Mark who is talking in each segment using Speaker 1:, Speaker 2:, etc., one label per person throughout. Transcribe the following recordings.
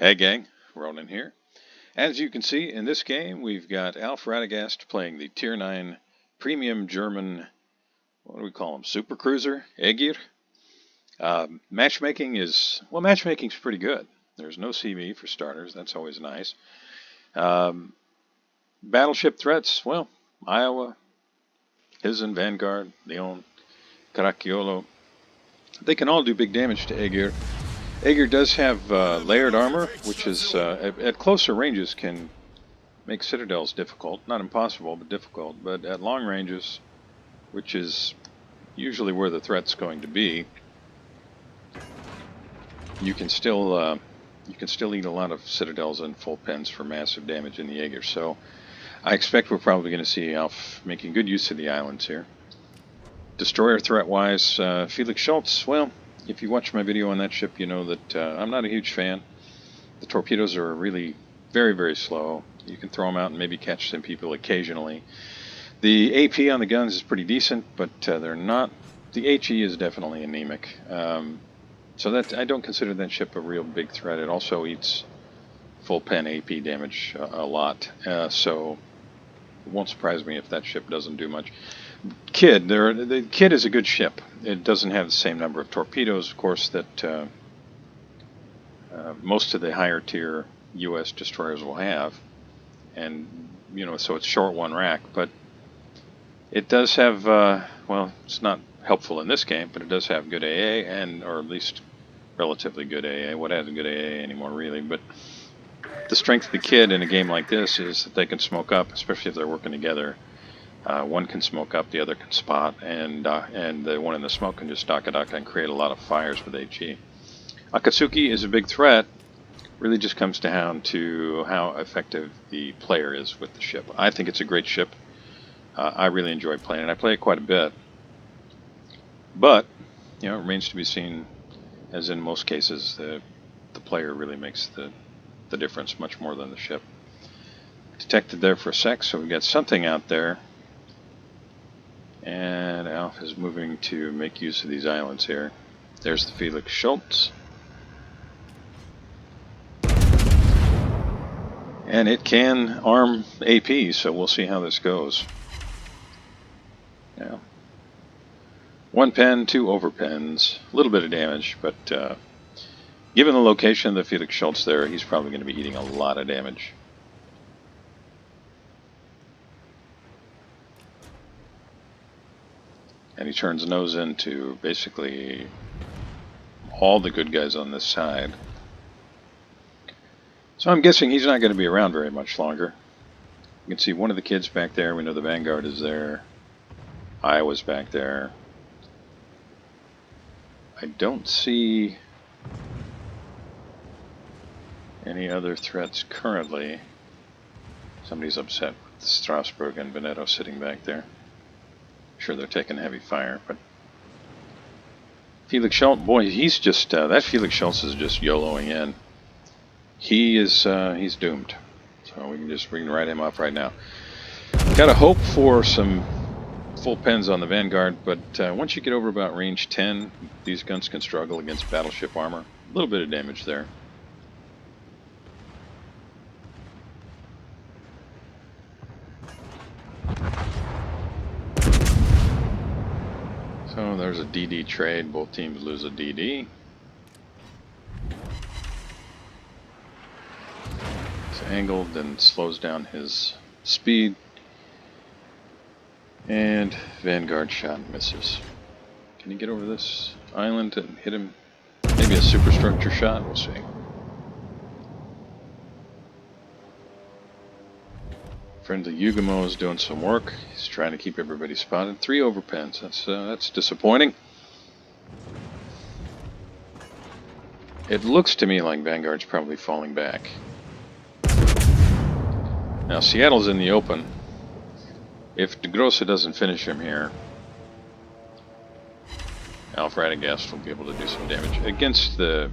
Speaker 1: Hey gang, Ronan here. As you can see in this game, we've got Alf Radagast playing the Tier 9 Premium German, what do we call him, Super Cruiser, Ägir. Matchmaking's pretty good. There's no CB for starters, that's always nice. Battleship threats, well, Iowa, Hizen, Vanguard, Leon, Caracciolo, they can all do big damage to Ägir. Ägir does have layered armor, which is at closer ranges can make citadels difficult. Not impossible, but difficult. But at long ranges, which is usually where the threat's going to be, you can still eat a lot of citadels and full pens for massive damage in the Ägir. So I expect we're probably going to see Alf making good use of the islands here. Destroyer threat-wise, Felix Schultz, well, if you watch my video on that ship, you know that I'm not a huge fan. The torpedoes are really very, very slow. You can throw them out and maybe catch some people occasionally. The AP on the guns is pretty decent, but they're not. The HE is definitely anemic. So that I don't consider that ship a real big threat. It also eats full pen AP damage a lot. So it won't surprise me if that ship doesn't do much. The Kid is a good ship. It doesn't have the same number of torpedoes, of course, that most of the higher tier U.S. destroyers will have, and so it's short one rack. But it does have, well, it's not helpful in this game, but it does have good AA, or at least relatively good AA. What has good AA anymore, really? But the strength of the Kid in a game like this is that they can smoke up, especially if they're working together. One can smoke up, the other can spot, and the one in the smoke can just dock and create a lot of fires with HE. Akatsuki is a big threat. Really just comes down to how effective the player is with the ship. I think it's a great ship. I really enjoy playing it. I play it quite a bit. But, it remains to be seen, as in most cases, the player really makes the difference much more than the ship. Detected there for a sec, so we got something out there. And Alf is moving to make use of these islands here. There's the Felix Schultz. And it can arm AP, so we'll see how this goes. Now, one pen, two overpens, a little bit of damage, but given the location of the Felix Schultz there, he's probably going to be eating a lot of damage. And he turns nose into basically all the good guys on this side. So I'm guessing he's not going to be around very much longer. You can see one of the kids back there. We know the Vanguard is there. Iowa's back there. I don't see any other threats currently. Somebody's upset with Strasbourg and Veneto sitting back there. Sure, they're taking heavy fire, but Felix Schultz, boy, he's just that Felix Schultz is just YOLOing in. He's doomed. So we can write him off right now. Got to hope for some full pens on the Vanguard, but once you get over about range 10, these guns can struggle against battleship armor. A little bit of damage there. So there's a DD trade. Both teams lose a DD. It's angled and slows down his speed. And Vanguard shot misses. Can he get over this island and hit him? Maybe a superstructure shot? We'll see. Friendly Yugamo is doing some work. He's trying to keep everybody spotted. 3 overpens. That's disappointing. It looks to me like Vanguard's probably falling back. Now Seattle's in the open. If de Grosse doesn't finish him here, Alf Radagast will be able to do some damage against the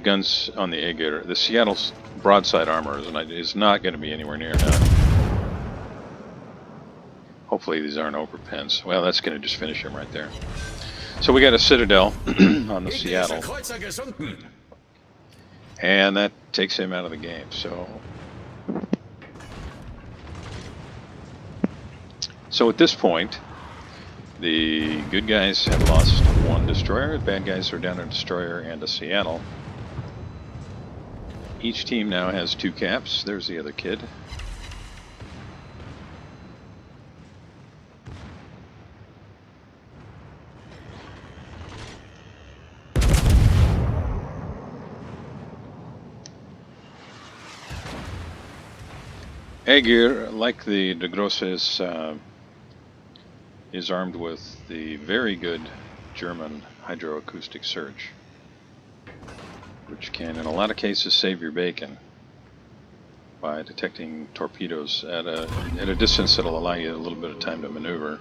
Speaker 1: guns on the Ägir. The Seattle's broadside armor is not going to be anywhere near enough. Hopefully these aren't overpens. Well, that's going to just finish him right there. So we got a Citadel on the Seattle. And that takes him out of the game. So at this point, the good guys have lost one destroyer. The bad guys are down a destroyer and a Seattle. Each team now has 2 caps. There's the other kid. Ägir, like the De Grosses, is armed with the very good German hydroacoustic surge, which can, in a lot of cases, save your bacon by detecting torpedoes at a distance that'll allow you a little bit of time to maneuver.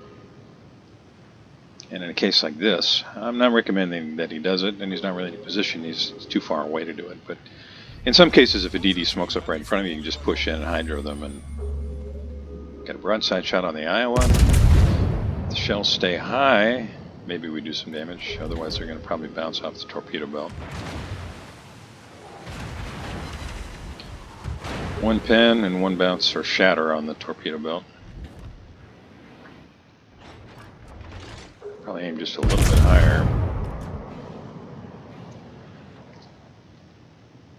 Speaker 1: And in a case like this, I'm not recommending that he does it, and he's not really in a position, he's too far away to do it. But in some cases, if a DD smokes up right in front of you, you can just push in and hydro them and get a broadside shot on the Iowa. The shells stay high, maybe we do some damage, otherwise they're going to probably bounce off the torpedo belt. One pen and one bounce or shatter on the torpedo belt. Probably aim just a little bit higher.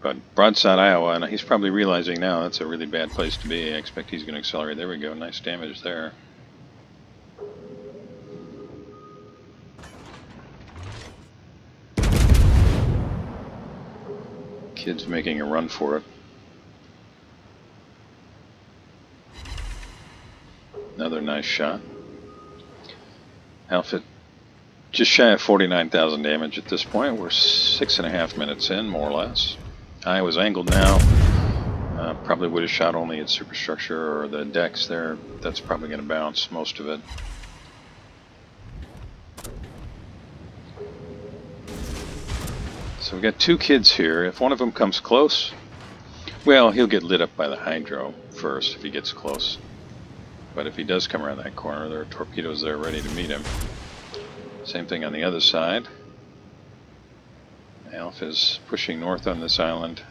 Speaker 1: But broadside Iowa, and he's probably realizing now that's a really bad place to be. I expect he's going to accelerate. There we go, nice damage there. Kid's making a run for it. Another nice shot. Outfit just shy of 49,000 damage at this point. We're 6.5 minutes in, more or less. Iowa's angled now. Probably would have shot only at superstructure or the decks there. That's probably going to bounce most of it. So we've got 2 kids here. If one of them comes close, well, he'll get lit up by the hydro first if he gets close. But if he does come around that corner, there are torpedoes there ready to meet him. Same thing on the other side. Alpha's pushing north on this island,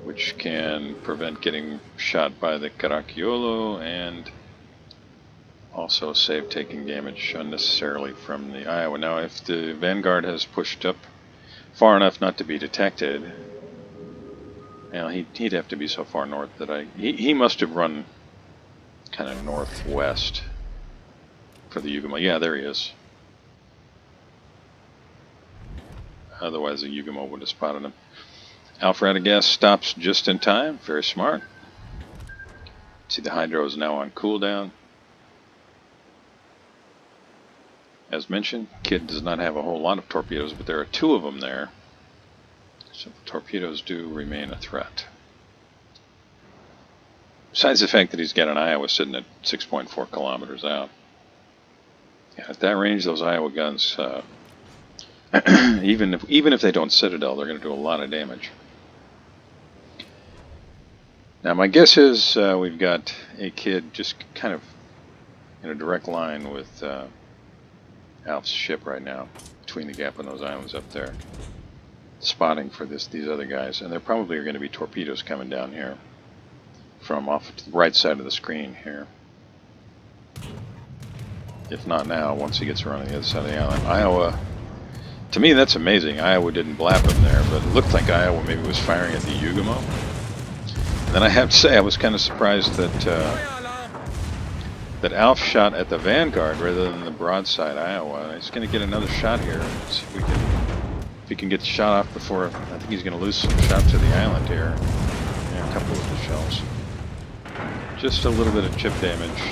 Speaker 1: which can prevent getting shot by the Caracciolo and also save taking damage unnecessarily from the Iowa. Now, if the Vanguard has pushed up far enough not to be detected, well, he'd have to be so far north that he must have run kind of northwest for the Yugumo. Yeah, there he is. Otherwise, the Yugumo would have spotted him. Alpha Radagast stops just in time. Very smart. See, the hydro is now on cooldown. As mentioned, Kid does not have a whole lot of torpedoes, but there are 2 of them there. So the torpedoes do remain a threat. Besides the fact that he's got an Iowa sitting at 6.4 kilometers out. Yeah, at that range, those Iowa guns, even if they don't citadel, they're going to do a lot of damage. Now my guess is we've got a kid just kind of in a direct line with Alf's ship right now, between the gap and those islands up there, spotting for these other guys, and there probably are going to be torpedoes coming down here from off to the right side of the screen here. If not now, once he gets around on the other side of the island. Iowa, to me that's amazing. Iowa didn't blap him there, but it looked like Iowa maybe was firing at the Yugumo. And I have to say, I was kind of surprised that Alf shot at the Vanguard rather than the broadside Iowa. He's going to get another shot here. Let's see if he can get the shot off before. I think he's going to lose some shots to the island here. Yeah, a couple of the shells. Just a little bit of chip damage.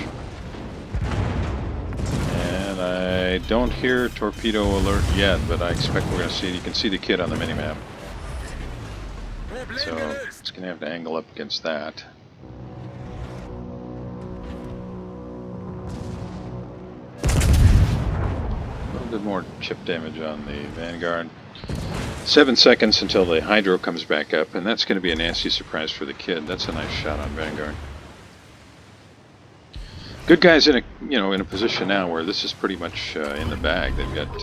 Speaker 1: And I don't hear torpedo alert yet, but I expect we're going to see it. You can see the kid on the minimap. So it's going to have to angle up against that. A little bit more chip damage on the Vanguard. 7 seconds until the hydro comes back up, and that's going to be a nasty surprise for the kid. That's a nice shot on Vanguard. Good guys in a position now where this is pretty much in the bag. They've got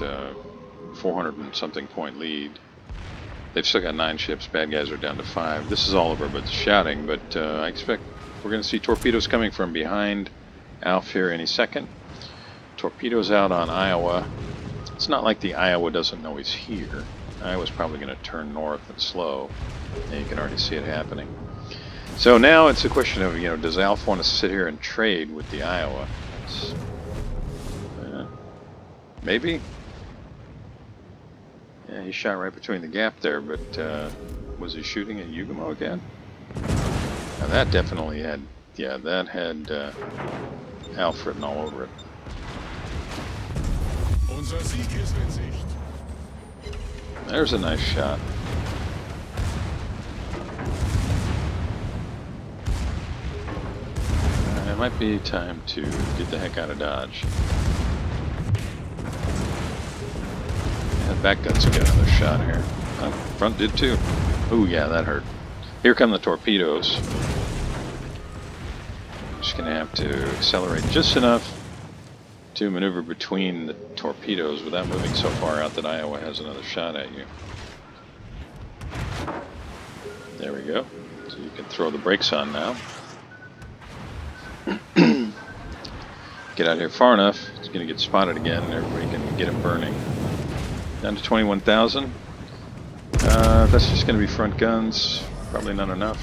Speaker 1: 400 and something point lead. They've still got 9 ships. Bad guys are down to 5. This is Oliver, but shouting. But I expect we're going to see torpedoes coming from behind Alf here any second. Torpedoes out on Iowa. It's not like the Iowa doesn't know he's here. Iowa's probably going to turn north and slow. And you can already see it happening. So now it's a question of, does Alf want to sit here and trade with the Iowa? Maybe. Yeah, he shot right between the gap there, but was he shooting at Yugamo again? Now that definitely had, that had Alf written all over it. There's a nice shot. It might be time to get the heck out of Dodge. Back guns got another shot here. Front did too. Ooh, yeah, that hurt. Here come the torpedoes. Just gonna have to accelerate just enough to maneuver between the torpedoes without moving so far out that Iowa has another shot at you. There we go. So you can throw the brakes on now. Get out here far enough, it's gonna get spotted again, and everybody can get him burning. Down to 21,000. That's just going to be front guns. Probably not enough.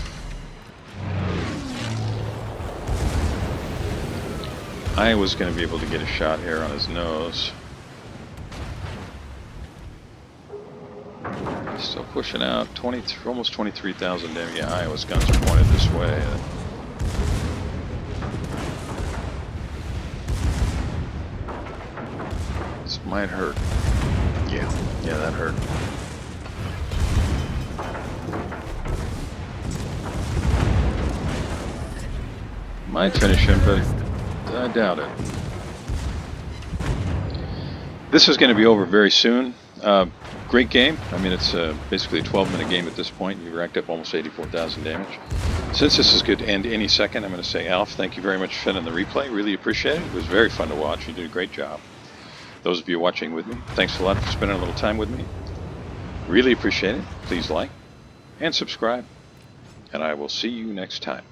Speaker 1: Iowa's going to be able to get a shot here on his nose. Still pushing out. Almost 23,000 damage. Yeah, Iowa's guns are pointed this way. This might hurt. Yeah, that hurt. Might finish him, but I doubt it. This is going to be over very soon. Great game. I mean, it's basically a 12-minute game at this point. You racked up almost 84,000 damage. Since this is good to end any second, I'm going to say, Alf, thank you very much for sending the replay. Really appreciate it. It was very fun to watch. You did a great job. Those of you watching with me, thanks a lot for spending a little time with me. Really appreciate it. Please like and subscribe, and I will see you next time.